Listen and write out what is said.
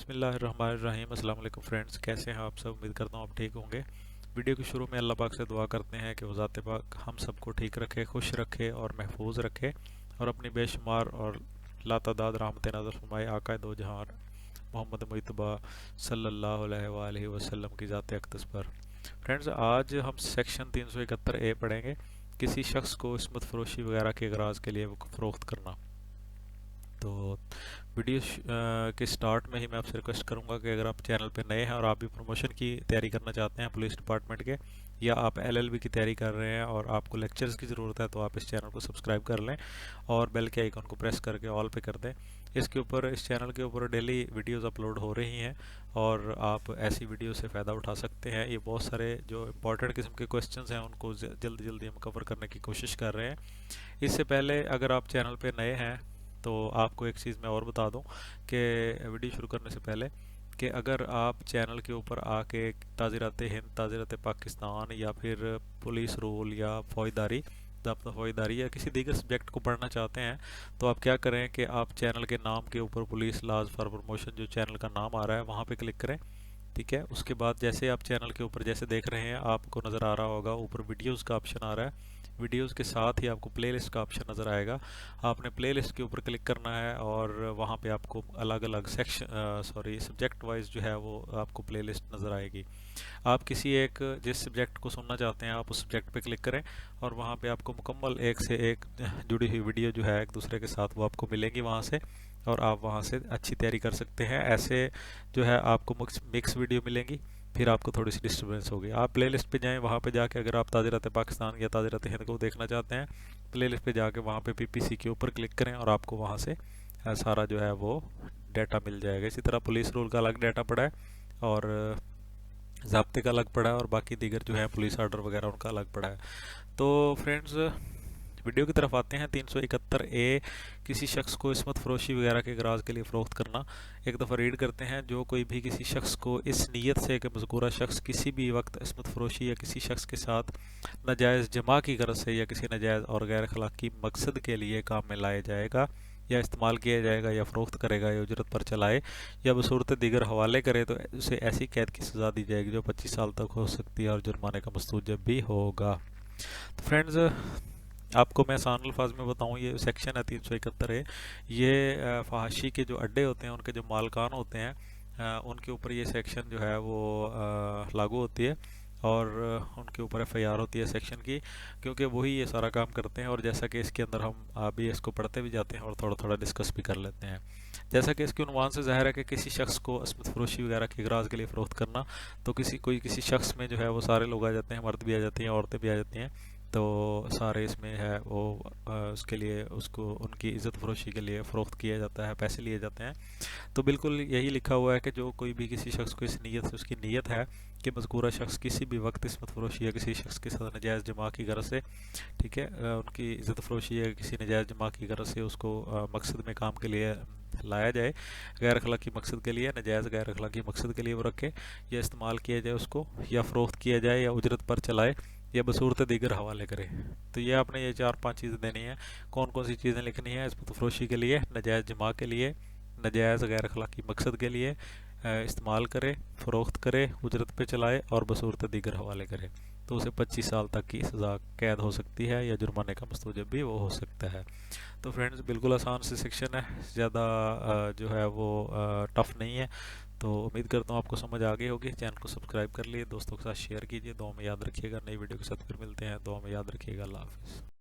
बिस्मिल्लाहिर्रहमानिर्रहीम। अस्सलाम वालेकुम फ्रेंड्स, कैसे हैं आप सब? उम्मीद करता हूँ आप ठीक होंगे। वीडियो के शुरू में अल्लाह पाक से दुआ करते हैं कि वो ज़ात पाक हम सबको ठीक रखे, खुश रखे और महफूज रखे, और अपनी बेशुमार और लातादाद रहमत नज़र फरमाए आका दो जहान मोहम्मद मुज्तबा सल्लल्लाहु अलैहि वसल्लम की ज़ात अक़दस पर। फ्रेंड्स, आज हम सेक्शन 371 ए पढ़ेंगे, किसी शख्स को इस्मत फरोशी वगैरह के अगराज़ के लिए फ़रोख्त करना। तो वीडियो के स्टार्ट में ही मैं आपसे रिक्वेस्ट करूंगा कि अगर आप चैनल पे नए हैं और आप भी प्रमोशन की तैयारी करना चाहते हैं पुलिस डिपार्टमेंट के, या आप एलएलबी की तैयारी कर रहे हैं और आपको लेक्चर्स की ज़रूरत है, तो आप इस चैनल को सब्सक्राइब कर लें और बेल के आइकन को प्रेस करके ऑल पे कर दें। इस चैनल के ऊपर डेली वीडियोज़ अपलोड हो रही हैं और आप ऐसी वीडियो से फ़ायदा उठा सकते हैं। ये बहुत सारे जो इंपॉर्टेंट किस्म के क्वेश्चंस हैं उनको जल्दी जल्दी हम कवर करने की कोशिश कर रहे हैं। इससे पहले अगर आप चैनल पे नए हैं तो आपको एक चीज़ मैं और बता दूं कि वीडियो शुरू करने से पहले, कि अगर आप चैनल के ऊपर आके ताज़ीरात हिंद, ताज़ीरात पाकिस्तान, या फिर पुलिस रूल या फ़ौजदारी, ज़ाब्ता फ़ौजदारी या किसी दीगर सब्जेक्ट को पढ़ना चाहते हैं, तो आप क्या करें कि आप चैनल के नाम के ऊपर पुलिस लॉज फॉर प्रमोशन जो चैनल का नाम आ रहा है वहाँ पे क्लिक करें। ठीक है, उसके बाद जैसे आप चैनल के ऊपर जैसे देख रहे हैं, आपको नज़र आ रहा होगा ऊपर वीडियोज़ का ऑप्शन आ रहा है। वीडियोज़ के साथ ही आपको प्लेलिस्ट का ऑप्शन नज़र आएगा। आपने प्लेलिस्ट के ऊपर क्लिक करना है और वहाँ पे आपको अलग अलग सब्जेक्ट वाइज जो है वो आपको प्लेलिस्ट नज़र आएगी। आप किसी एक जिस सब्जेक्ट को सुनना चाहते हैं आप उस सब्जेक्ट पे क्लिक करें और वहाँ पे आपको मुकम्मल एक से एक जुड़ी हुई वीडियो जो है एक दूसरे के साथ वो आपको मिलेंगी वहाँ से, और आप वहाँ से अच्छी तैयारी कर सकते हैं। ऐसे जो है आपको मिक्स वीडियो मिलेंगी, फिर आपको थोड़ी सी डिस्टर्बेंस होगी। आप प्लेलिस्ट पे जाएं, वहाँ पे जाके अगर आप ताज़ीरात पाकिस्तान या ताज़ीरात हिंद को देखना चाहते हैं, प्लेलिस्ट पे जाके वहाँ पे पीपीसी के ऊपर क्लिक करें और आपको वहाँ से सारा जो है वो डाटा मिल जाएगा। इसी तरह पुलिस रूल का अलग डाटा पड़ा है और ज़ाब्ते का अलग पड़ा है, और बाकी दीगर जो है पुलिस आर्डर वगैरह उनका अलग पड़ा है। तो फ्रेंड्स, वीडियो की तरफ आते हैं। 371 ए, किसी शख्स को इस्मत फरोशी वगैरह के अगराज के लिए फ़रोख्त करना। एक दफ़ा रीड करते हैं। जो कोई भी किसी शख्स को इस नीयत से कि मज़कूरा शख्स किसी भी वक्त इस्मत फरोशी या किसी शख्स के साथ नाजायज़ जमा की गरज से या किसी नाजायज़ और गैर अखलाकी मकसद के लिए काम में लाया जाएगा या इस्तेमाल किया जाएगा या फ़रोख्त करेगा या उजरत पर चलाए या बसूरत दीगर हवाले करे, तो उसे ऐसी कैद की सज़ा दी जाएगी जो 25 साल तक हो सकती है और जुर्माने का मस्तूजब भी होगा। तो फ्रेंड्स, आपको मैं आसान अल्फाज में बताऊं, ये सेक्शन है 371 है। ये फहाशी के जो अड्डे होते हैं, उनके जो मालकान होते हैं, उनके ऊपर ये सेक्शन जो है वो लागू होती है और उनके ऊपर एफआईआर होती है सेक्शन की, क्योंकि वही ये सारा काम करते हैं। और जैसा कि इसके अंदर हम अभी इसको पढ़ते भी जाते हैं और थोड़ा थोड़ा डिस्कस भी कर लेते हैं। जैसा कि इसके उन्वान से ज़ाहिर है कि किसी शख्स को इस्मत फरोशी वगैरह के अगराज के लिए फ़रोख्त करना, तो किसी शख्स में जो है वो सारे लोग आ जाते हैं, मर्द भी आ जाती हैं, औरतें भी आ जाती हैं। तो सारे इसमें है वो उसके लिए उसको उनकी इज़्ज़त फरोशी के लिए फ़रोख्त किया जाता है, पैसे लिए जाते हैं। तो बिल्कुल यही लिखा हुआ है कि जो कोई भी किसी शख्स को इस नीयत से, उसकी नीयत है कि मज़कूरा शख्स किसी भी वक्त इस्मत फरोशी या किसी शख्स के साथ नाजायज़ जमा की गरज से, ठीक है, उनकी इज़्ज़त फरोशी या किसी नाजायज़ जमा की गरज से उसको मकसद में काम के लिए लाया जाए, गैर अखलाकी मकसद के लिए, नाजायज़ गैर अखलाकी मकसद के लिए वो रखे या इस्तेमाल किया जाए उसको, या फ़रोख्त किया जाए या उजरत पर चलाए या बसूरत दीगर हवाले करे। तो ये आपने ये 4-5 चीज़ें देनी है। कौन कौन सी चीज़ें लिखनी है? इस्मत फरोशी के लिए, नाजायज़ जमा के लिए, नाजायज़ गैर अखलाकी मकसद के लिए इस्तेमाल करे, फ़रोख्त करे, उजरत पे चलाए और बसूरत दीगर हवाले करे, तो उसे 25 साल तक की सज़ा कैद हो सकती है या जुर्माने का मस्तूजब भी वो हो सकता है। तो फ्रेंड्स, बिल्कुल आसान से सेक्शन है, ज़्यादा जो है वो टफ़ नहीं है। तो उम्मीद करता हूँ आपको समझ आ गई होगी। चैनल को सब्सक्राइब कर लिए, दोस्तों के साथ शेयर कीजिए। दुआ में याद रखिएगा। नई वीडियो के साथ फिर मिलते हैं। दुआ में याद रखिएगा। अल्लाह हाफ़िज़।